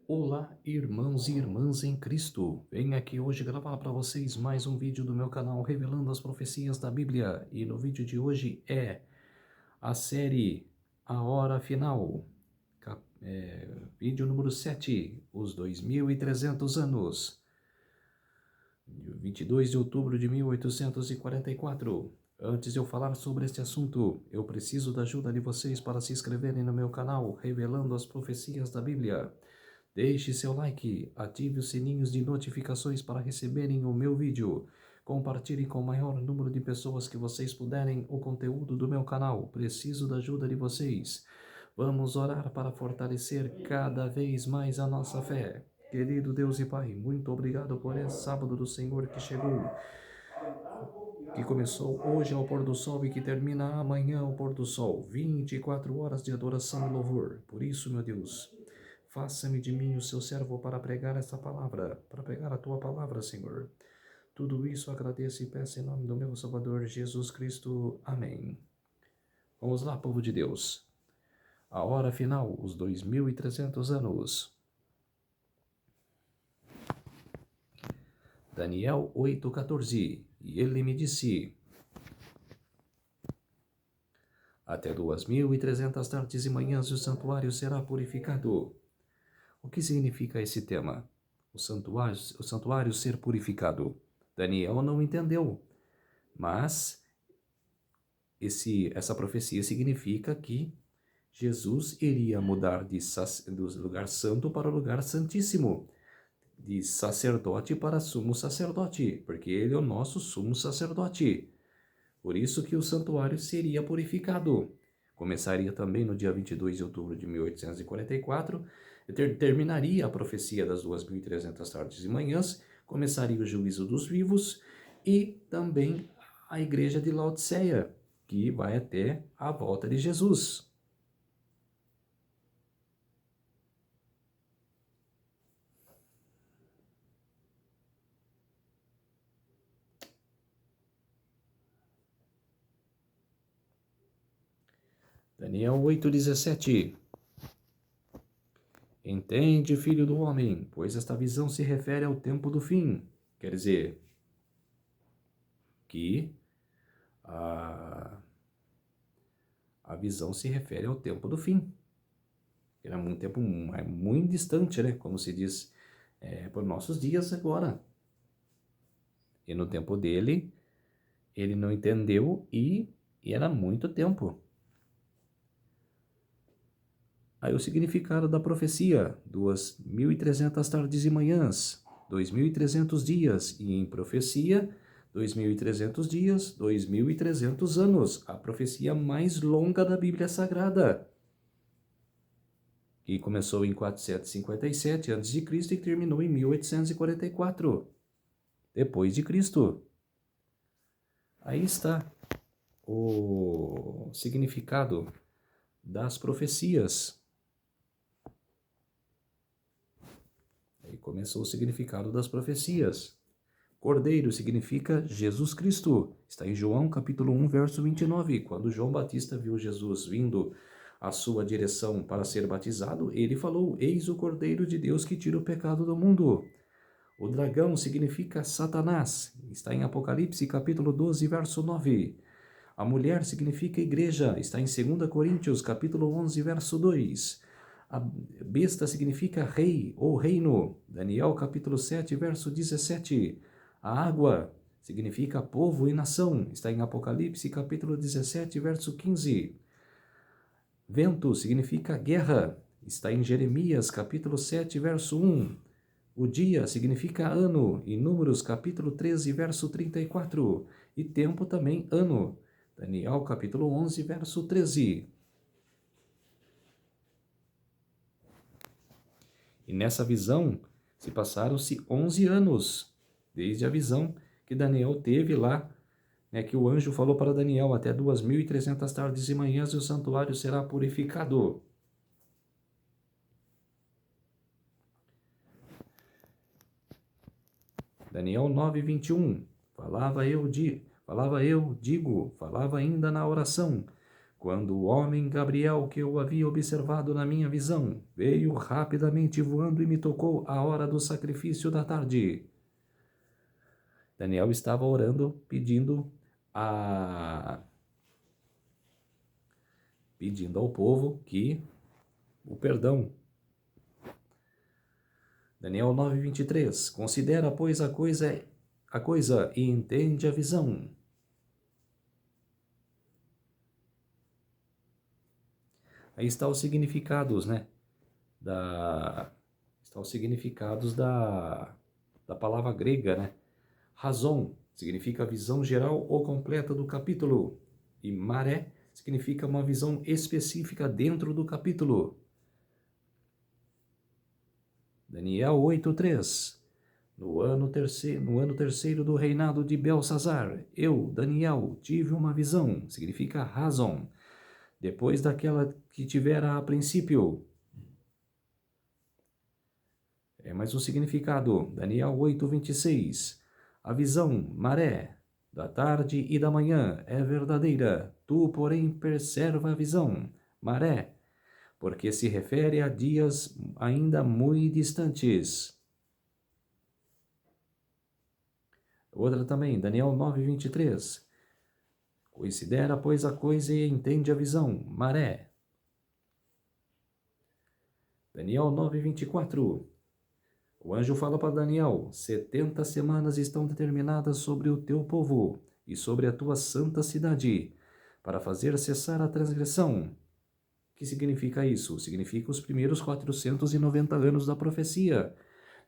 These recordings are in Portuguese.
Olá, irmãos e irmãs em Cristo. Venho aqui hoje gravar para vocês mais um vídeo do meu canal revelando as profecias da Bíblia. E no vídeo de hoje é a série A Hora Final, vídeo número 7, os 2300 anos, 22 de outubro de 1844. Antes de eu falar sobre este assunto, eu preciso da ajuda de vocês para se inscreverem no meu canal revelando as profecias da Bíblia. Deixe seu like, ative os sininhos de notificações para receberem o meu vídeo. Compartilhe com o maior número de pessoas que vocês puderem o conteúdo do meu canal. Preciso da ajuda de vocês. Vamos orar para fortalecer cada vez mais a nossa fé. Querido Deus e Pai, muito obrigado por esse sábado do Senhor que chegou, que começou hoje ao pôr do sol e que termina amanhã ao pôr do sol. 24 horas de adoração e louvor. Por isso, meu Deus, faça-me de mim o seu servo para pregar esta palavra, para pregar a tua palavra, Senhor. Tudo isso agradeço e peço em nome do meu Salvador Jesus Cristo. Amém. Vamos lá, povo de Deus. A hora final, os 2300 anos. Daniel 8,14. E ele me disse: até 2300 tardes e manhãs o santuário será purificado. O que significa esse tema? O santuário ser purificado. Daniel não entendeu, mas essa profecia significa que Jesus iria mudar do lugar santo para o lugar santíssimo, de sacerdote para sumo sacerdote, porque ele é o nosso sumo sacerdote. Por isso que o santuário seria purificado. Começaria também no dia 22 de outubro de 1844, terminaria a profecia das 2300 tardes e manhãs, começaria o juízo dos vivos e também a igreja de Laodiceia, que vai até a volta de Jesus. Daniel 8,17. Entende, filho do homem, pois esta visão se refere ao tempo do fim. Quer dizer, que a visão se refere ao tempo do fim. Era muito tempo, é muito distante, né? Como se diz, por nossos dias agora. E no tempo dele, ele não entendeu e era muito tempo. Aí o significado da profecia: 2300 tardes e manhãs, 2300 dias, e em profecia, 2300 dias, 2300 anos, a profecia mais longa da Bíblia Sagrada, que começou em 457 a.C. e terminou em 1844, depois de Cristo. Aí está o significado das profecias. Aí começou o significado das profecias. Cordeiro significa Jesus Cristo. Está em João capítulo 1, verso 29. Quando João Batista viu Jesus vindo à sua direção para ser batizado, ele falou: eis o Cordeiro de Deus que tira o pecado do mundo. O dragão significa Satanás. Está em Apocalipse capítulo 12, verso 9. A mulher significa igreja. Está em 2 Coríntios capítulo 11, verso 2. A besta significa rei ou reino. Daniel capítulo 7, verso 17. A água significa povo e nação. Está em Apocalipse capítulo 17, verso 15. Vento significa guerra. Está em Jeremias capítulo 7, verso 1. O dia significa ano. Em Números capítulo 13, verso 34. E tempo também ano. Daniel capítulo 11, verso 13. E nessa visão se passaram-se 11 anos, desde a visão que Daniel teve lá, né, que o anjo falou para Daniel: até 2300 tardes e manhãs e o santuário será purificado. Daniel 9, 21. Falava eu, digo, falava ainda na oração. quando o homem Gabriel, que eu havia observado na minha visão, veio rapidamente voando e me tocou à hora do sacrifício da tarde. Daniel estava orando, pedindo ao povo que o perdão. Daniel 9:23. Considera, pois, a coisa e entende a visão. Aí está os significados, né? Está os significados da palavra grega, né? Razão significa a visão geral ou completa do capítulo. E maré significa uma visão específica dentro do capítulo. Daniel 8:3. No ano terceiro do reinado de Belsazar, eu, Daniel, tive uma visão, significa razão, depois daquela que tivera a princípio. Mais um significado, Daniel 8:26. A visão, maré, da tarde e da manhã é verdadeira, tu, porém, preserva a visão, maré, porque se refere a dias ainda muito distantes. Outra também, Daniel 9:23. Considera, pois, a coisa e entende a visão, maré. Daniel 9:24. O anjo fala para Daniel: 70 semanas estão determinadas sobre o teu povo e sobre a tua santa cidade, para fazer cessar a transgressão. O que significa isso? Significa os primeiros 490 anos da profecia.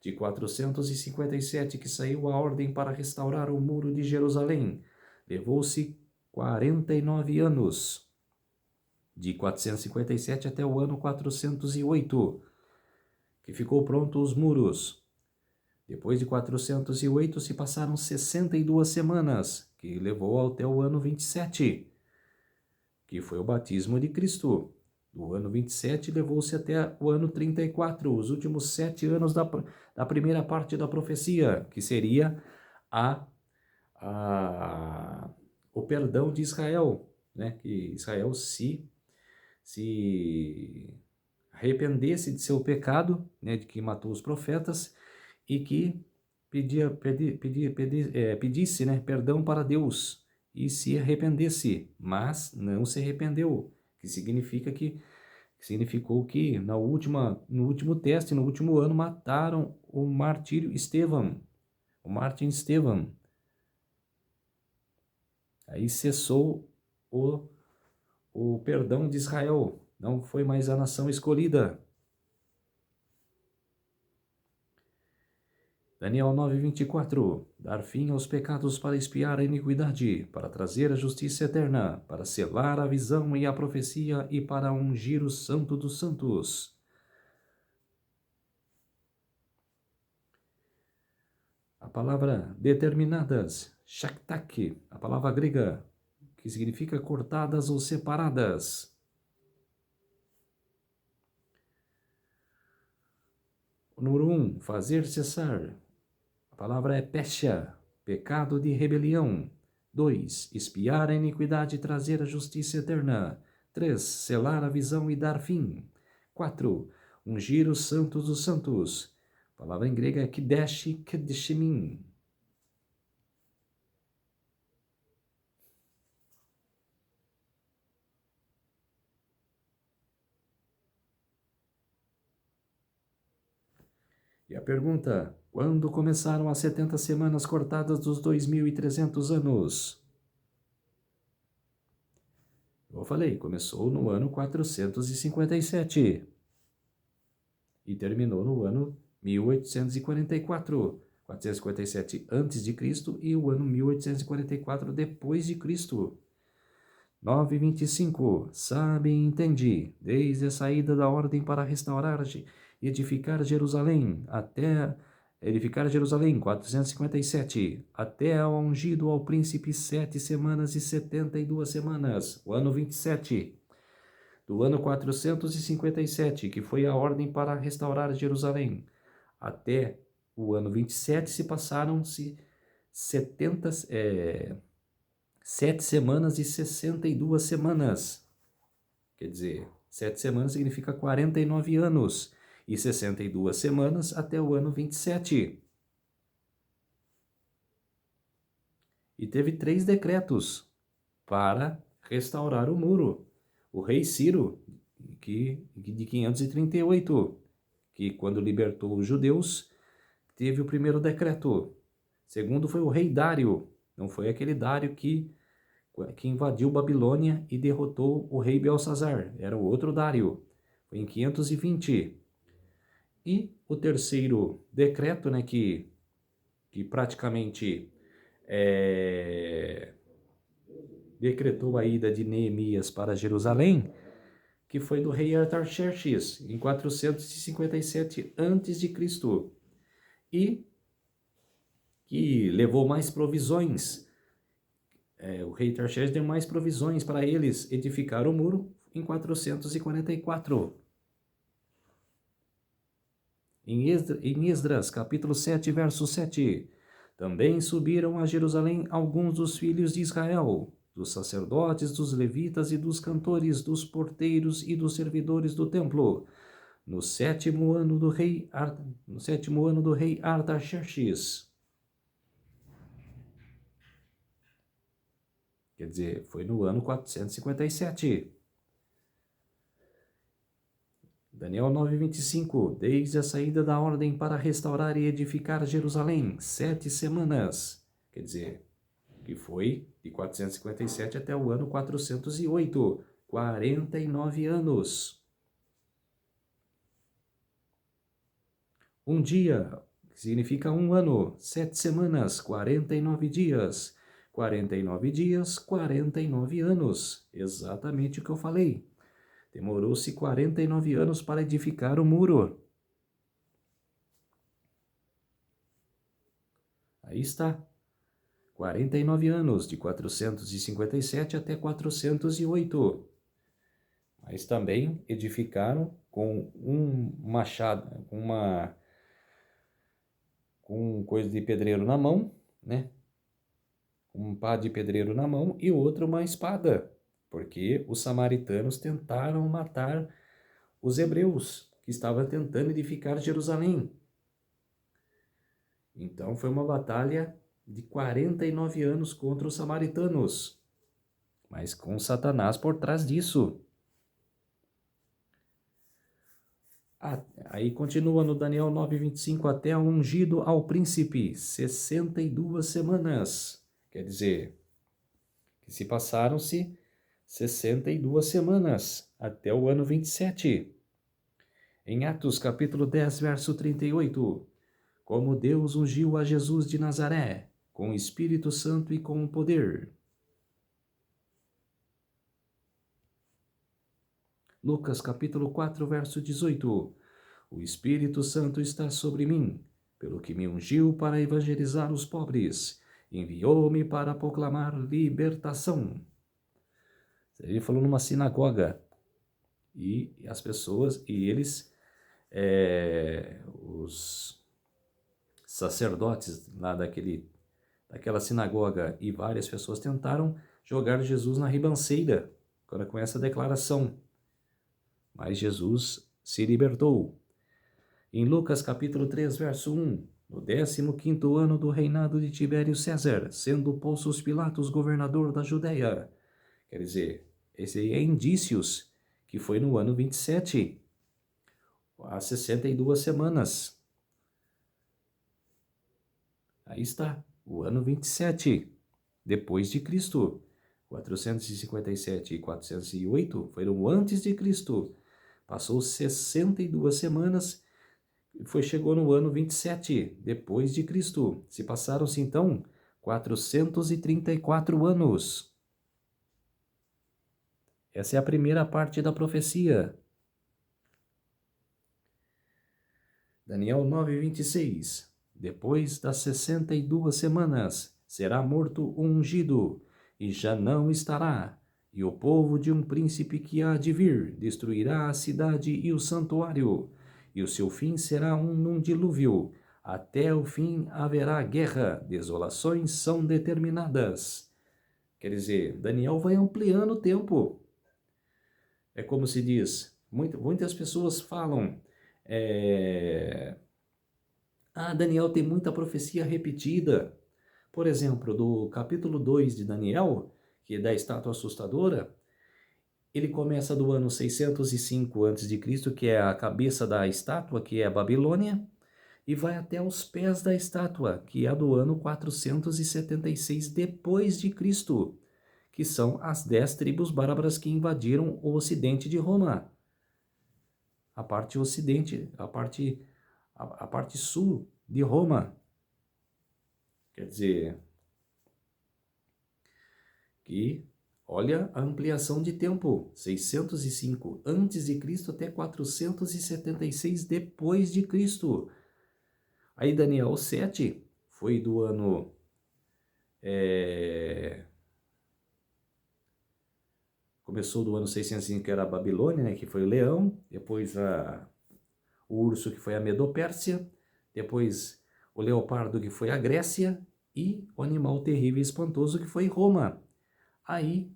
De 457 que saiu a ordem para restaurar o muro de Jerusalém, levou-se 49 anos. De 457 até o ano 408, que ficou pronto os muros. Depois de 408 se passaram 62 semanas, que levou até o ano 27, que foi o batismo de Cristo. Do ano 27 levou-se até o ano 34, os últimos 7 anos da primeira parte da profecia, que seria o perdão de Israel, né? Que Israel se arrependesse de seu pecado, né, de que matou os profetas, e que pedisse, né, perdão para Deus e se arrependesse, mas não se arrependeu, que significou que no último teste, no último ano, mataram o mártir Estevão. Aí cessou o perdão de Israel, não foi mais a nação escolhida. Daniel 9:24. Dar fim aos pecados para expiar a iniquidade, para trazer a justiça eterna, para selar a visão e a profecia e para ungir o santo dos santos. A palavra determinadas, shaktak, a palavra grega, que significa cortadas ou separadas. O número 1, fazer cessar. A palavra é pesha, pecado de rebelião. 2, expiar a iniquidade e trazer a justiça eterna. 3, selar a visão e dar fim. 4, ungir os santos dos santos. A palavra em grego é kidesh kedeshimim. E a pergunta: quando começaram as 70 semanas cortadas dos 2.300 anos? Eu falei, começou no ano 457 e terminou no ano 1844. 457 antes de Cristo e o ano 1844 depois de Cristo. 9:25. Sabe e entende, desde a saída da ordem para restaurar e edificar Jerusalém, 457, até ao ungido ao príncipe 7 semanas e 72 semanas, o ano 27. Do ano 457, que foi a ordem para restaurar Jerusalém, até o ano 27 se passaram-se 7 semanas e 62 semanas. quer dizer, 7 semanas significa 49 anos, e 62 semanas até o ano 27. E teve 3 decretos para restaurar o muro. O rei Ciro, de 538, que quando libertou os judeus, teve o primeiro decreto. Segundo foi o rei Dário, não foi aquele Dário que invadiu Babilônia e derrotou o rei Belsazar, era o outro Dário, foi em 520. E o terceiro decreto, né, que praticamente decretou a ida de Neemias para Jerusalém, que foi do rei Artaxerxes, em 457 a.C., e que levou mais provisões. O rei Artaxerxes deu mais provisões para eles edificar o muro em 444. Em Esdras, capítulo 7, verso 7, também subiram a Jerusalém alguns dos filhos de Israel, dos sacerdotes, dos levitas e dos cantores, dos porteiros e dos servidores do templo, no sétimo ano do rei Artaxerxes. Quer dizer, foi no ano 457. Daniel 9:25, desde a saída da ordem para restaurar e edificar Jerusalém, 7 semanas. Quer dizer, que foi de 457 até o ano 408, 49 anos. Um dia, que significa um ano, 7 semanas, 49 dias. 49 dias, 49 anos. Exatamente o que eu falei. Demorou-se 49 anos para edificar o muro. Aí está. 49 anos, de 457 até 408. Mas também edificaram com um machado, com coisa de pedreiro na mão, né? Um pá de pedreiro na mão e outro uma espada, porque os samaritanos tentaram matar os hebreus que estavam tentando edificar Jerusalém. Então foi uma batalha de 49 anos contra os samaritanos, mas com Satanás por trás disso. Aí continua no Daniel 9:25, até ungido ao príncipe, 62 semanas. Quer dizer, que se passaram-se 62 semanas, até o ano 27. Em Atos capítulo 10, verso 38, como Deus ungiu a Jesus de Nazaré, com o Espírito Santo e com o poder. Lucas capítulo 4, verso 18, o Espírito Santo está sobre mim, pelo que me ungiu para evangelizar os pobres, enviou-me para proclamar libertação. Ele falou numa sinagoga, e as pessoas, e eles, os sacerdotes lá daquela sinagoga e várias pessoas tentaram jogar Jesus na ribanceira, com essa declaração. Mas Jesus se libertou. Em Lucas capítulo 3, verso 1, no 15º ano do reinado de Tibério César, sendo Pôncio Pilatos governador da Judéia. Quer dizer, esse aí é indícios que foi no ano 27, há 62 semanas. Aí está, o ano 27, depois de Cristo. 457 e 408 foram antes de Cristo. Passou 62 semanas e chegou no ano 27, depois de Cristo. Se passaram-se então 434 anos. Essa é a primeira parte da profecia. Daniel 9:26. Depois das 62 semanas, será morto o ungido, e já não estará. E o povo de um príncipe que há de vir destruirá a cidade e o santuário, e o seu fim será num dilúvio. Até o fim haverá guerra, desolações são determinadas. Quer dizer, Daniel vai ampliando o tempo. É como se diz, muitas pessoas falam, Daniel tem muita profecia repetida. Por exemplo, do capítulo 2 de Daniel, que é da estátua assustadora, ele começa do ano 605 a.C., que é a cabeça da estátua, que é a Babilônia, e vai até os pés da estátua, que é do ano 476 depois de Cristo, que são as 10 tribos bárbaras que invadiram o ocidente de Roma. A parte ocidente, a parte sul de Roma. Quer dizer, que olha a ampliação de tempo, 605 antes de Cristo até 476 depois de Cristo. Aí Daniel 7 foi do ano começou do ano 605, que era a Babilônia, né, que foi o leão, depois o urso, que foi a Medopérsia, depois o leopardo, que foi a Grécia, e o animal terrível e espantoso, que foi Roma. Aí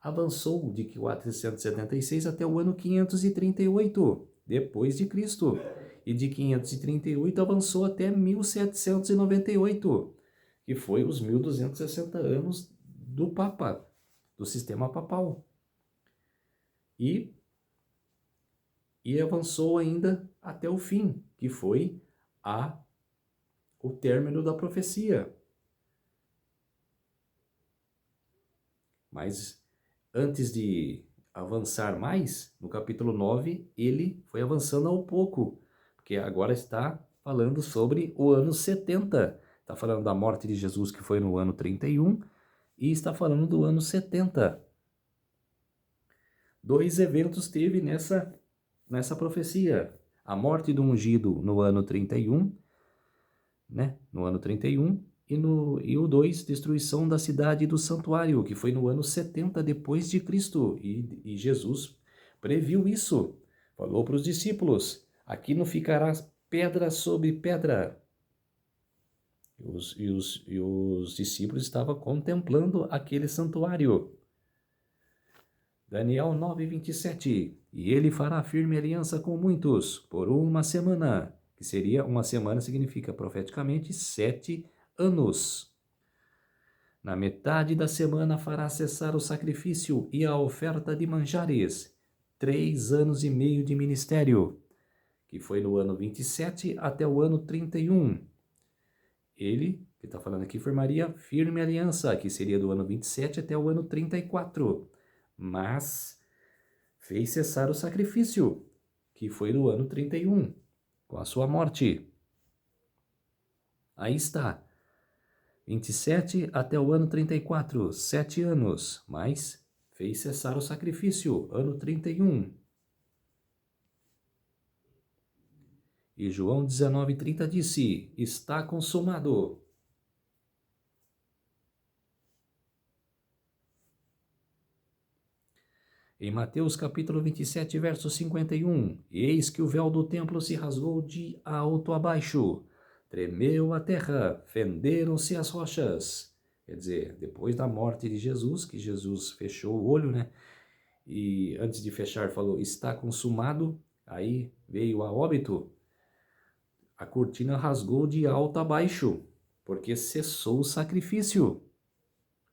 avançou de 476 até o ano 538 depois de Cristo, e de 538 avançou até 1798, que foi os 1260 anos do Papa, do sistema papal. E avançou ainda até o fim, que foi o término da profecia. Mas antes de avançar mais, no capítulo 9, ele foi avançando ao pouco, porque agora está falando sobre o ano 70. Está falando da morte de Jesus, que foi no ano 31, e está falando do ano 70. Dois eventos teve nessa profecia. A morte do ungido no ano 31, né? No ano 31, e o 2, destruição da cidade e do santuário, que foi no ano 70 depois de Cristo. E Jesus previu isso. Falou para os discípulos: aqui não ficará pedra sobre pedra. E os discípulos estavam contemplando aquele santuário. Daniel 9:27. E ele fará firme aliança com muitos por uma semana, que seria uma semana, significa profeticamente 7 anos. Na metade da semana fará cessar o sacrifício e a oferta de manjares. 3 anos e meio de ministério, que foi no ano 27 até o ano 31. Ele, que está falando aqui, formaria firme aliança, que seria do ano 27 até o ano 34. Mas fez cessar o sacrifício, que foi no ano 31, com a sua morte. Aí está, 27 até o ano 34, 7 anos, mas fez cessar o sacrifício, ano 31. E João 19:30 disse: está consumado. Em Mateus capítulo 27, verso 51, eis que o véu do templo se rasgou de alto a baixo, tremeu a terra, fenderam-se as rochas. Quer dizer, depois da morte de Jesus, que Jesus fechou o olho, né? E antes de fechar falou, está consumado, aí veio a óbito, a cortina rasgou de alto a baixo, porque cessou o sacrifício,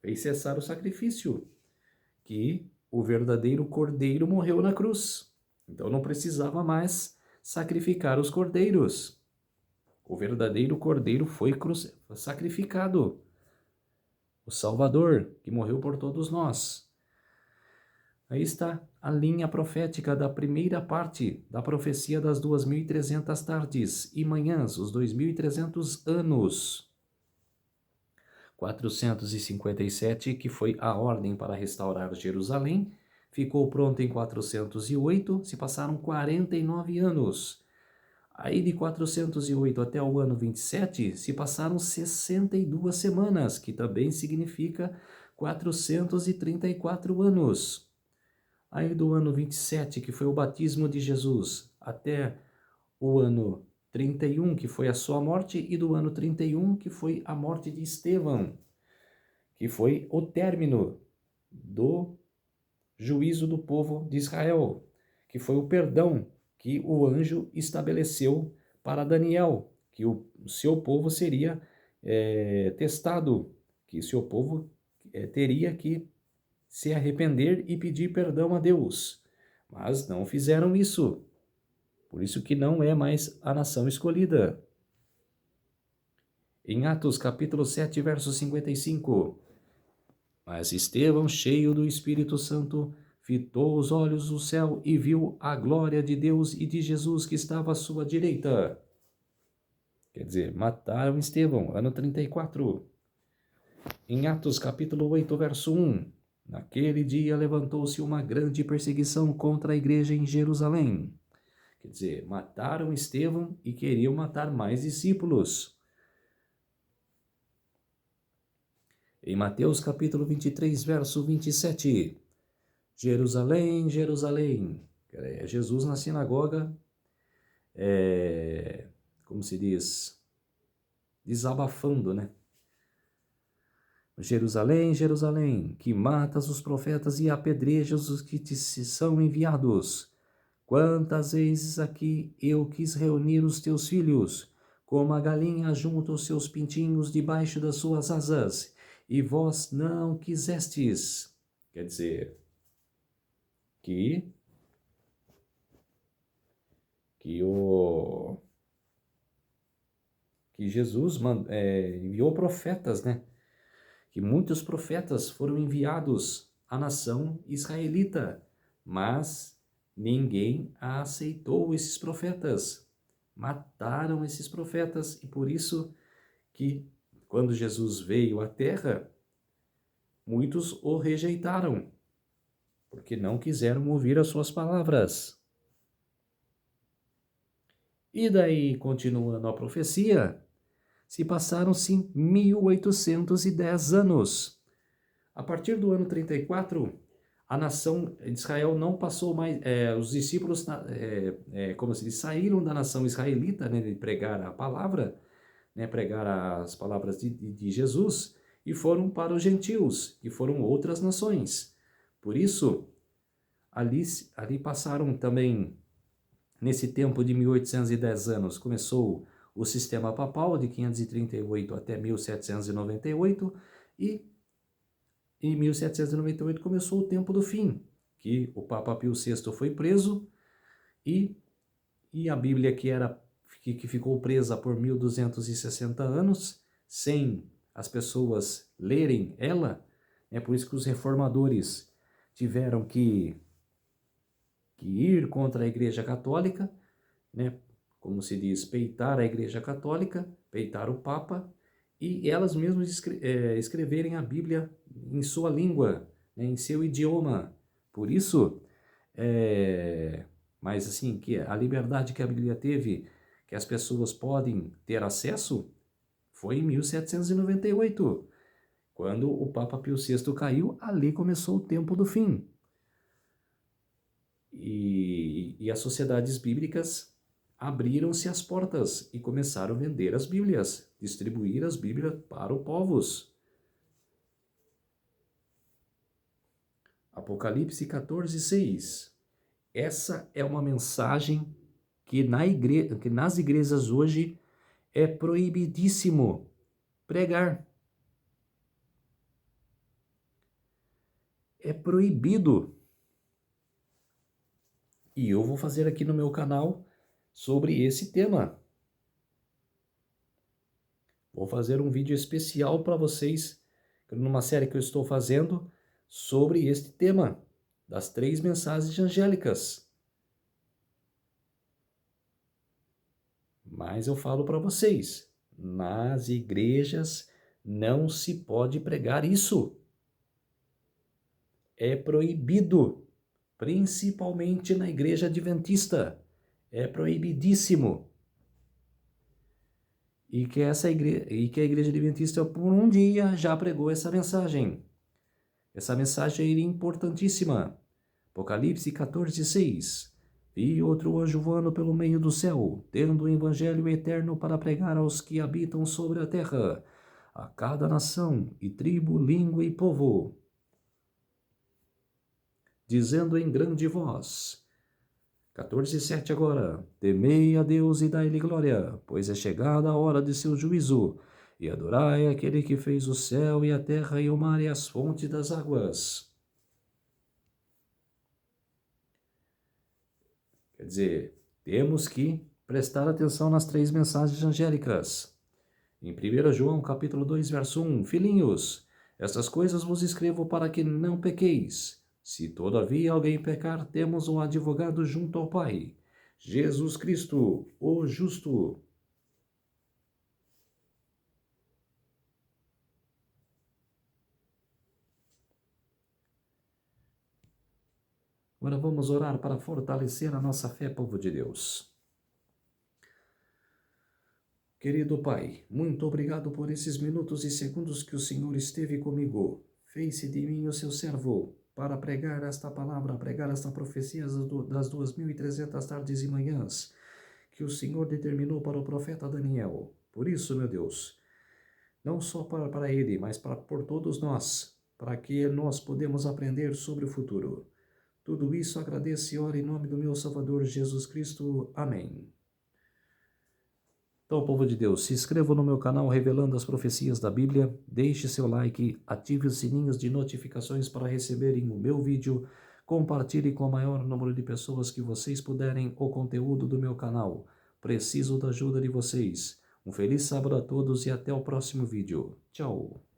fez cessar o sacrifício, que o verdadeiro cordeiro morreu na cruz. Então não precisava mais sacrificar os cordeiros. O verdadeiro cordeiro foi sacrificado. O Salvador, que morreu por todos nós. Aí está a linha profética da primeira parte da profecia das 2.300 tardes e manhãs, os 2.300 anos. 457, que foi a ordem para restaurar Jerusalém, ficou pronto em 408, se passaram 49 anos. Aí de 408 até o ano 27, se passaram 62 semanas, que também significa 434 anos. Aí do ano 27, que foi o batismo de Jesus, até o ano 31, que foi a sua morte, e do ano 31, que foi a morte de Estevão, que foi o término do juízo do povo de Israel, que foi o perdão que o anjo estabeleceu para Daniel, que o seu povo seria testado, que o seu povo teria que se arrepender e pedir perdão a Deus. Mas não fizeram isso. Por isso que não é mais a nação escolhida. Em Atos capítulo 7, verso 55. Mas Estevão, cheio do Espírito Santo, fitou os olhos no céu e viu a glória de Deus e de Jesus que estava à sua direita. Quer dizer, mataram Estevão, ano 34. Em Atos capítulo 8, verso 1. Naquele dia levantou-se uma grande perseguição contra a igreja em Jerusalém. Quer dizer, mataram Estevão e queriam matar mais discípulos. Em Mateus capítulo 23, verso 27. Jerusalém, Jerusalém. Jesus na sinagoga, como se diz, desabafando, né? Jerusalém, Jerusalém, que matas os profetas e apedrejas os que te são enviados. Quantas vezes aqui eu quis reunir os teus filhos, como a galinha junta os seus pintinhos debaixo das suas asas, e vós não quisestes. Quer dizer, que Jesus enviou profetas, né? Que muitos profetas foram enviados à nação israelita, mas ninguém aceitou esses profetas. Mataram esses profetas, e por isso que quando Jesus veio à terra, muitos o rejeitaram, porque não quiseram ouvir as suas palavras. E daí, continuando a profecia, se passaram-se 1810 anos. A partir do ano 34, a nação de Israel não passou mais, os discípulos, como se diz, saíram da nação israelita, né, de pregar a palavra, né, pregar as palavras de Jesus, e foram para os gentios, que foram outras nações. Por isso, ali passaram também, nesse tempo de 1810 anos, começou o sistema papal, de 538 até 1798, e em 1798 começou o tempo do fim, que o Papa Pio VI foi preso e a Bíblia que ficou presa por 1260 anos, sem as pessoas lerem ela, é por isso que os reformadores tiveram que ir contra a Igreja Católica, né? Como se diz, peitar a Igreja Católica, peitar o Papa, e elas mesmas escreverem a Bíblia em sua língua, né, em seu idioma. Por isso, mas assim, que a liberdade que a Bíblia teve, que as pessoas podem ter acesso, foi em 1798. Quando o Papa Pio VI caiu, ali começou o tempo do fim. E as sociedades bíblicas abriram-se as portas e começaram a vender as Bíblias, distribuir as Bíblias para os povos. Apocalipse 14, 6. Essa é uma mensagem que nas igrejas hoje é proibidíssimo pregar. É proibido. E eu vou fazer aqui no meu canal sobre esse tema. Vou fazer um vídeo especial para vocês, numa série que eu estou fazendo, sobre este tema, das 3 mensagens angélicas. Mas eu falo para vocês, nas igrejas não se pode pregar isso. É proibido, principalmente na igreja adventista. É proibidíssimo. E que a igreja adventista por um dia já pregou essa mensagem. Essa mensagem é importantíssima. Apocalipse 14, 6. Vi outro anjo voando pelo meio do céu, tendo o evangelho eterno para pregar aos que habitam sobre a terra, a cada nação e tribo, língua e povo. dizendo em grande voz. 14:7 agora. Temei a Deus e dai-lhe glória, pois é chegada a hora de seu juízo, e adorai aquele que fez o céu e a terra e o mar e as fontes das águas. Quer dizer, temos que prestar atenção nas 3 mensagens angélicas. Em 1 João capítulo 2, verso 1, filhinhos, estas coisas vos escrevo para que não pequeis. Se todavia alguém pecar, temos um advogado junto ao Pai, Jesus Cristo, o justo. Agora vamos orar para fortalecer a nossa fé, povo de Deus. Querido Pai, muito obrigado por esses minutos e segundos que o Senhor esteve comigo. Fez-se de mim o seu servo para pregar esta palavra, pregar esta profecia das 2.300 tardes e manhãs que o Senhor determinou para o profeta Daniel. Por isso, meu Deus, não só para ele, mas por todos nós, para que nós podemos aprender sobre o futuro. Tudo isso agradeço e oro em nome do meu Salvador Jesus Cristo. Amém. Então, povo de Deus, se inscreva no meu canal Revelando as Profecias da Bíblia, deixe seu like, ative os sininhos de notificações para receberem o meu vídeo, compartilhe com o maior número de pessoas que vocês puderem o conteúdo do meu canal. Preciso da ajuda de vocês. Um feliz sábado a todos e até o próximo vídeo. Tchau!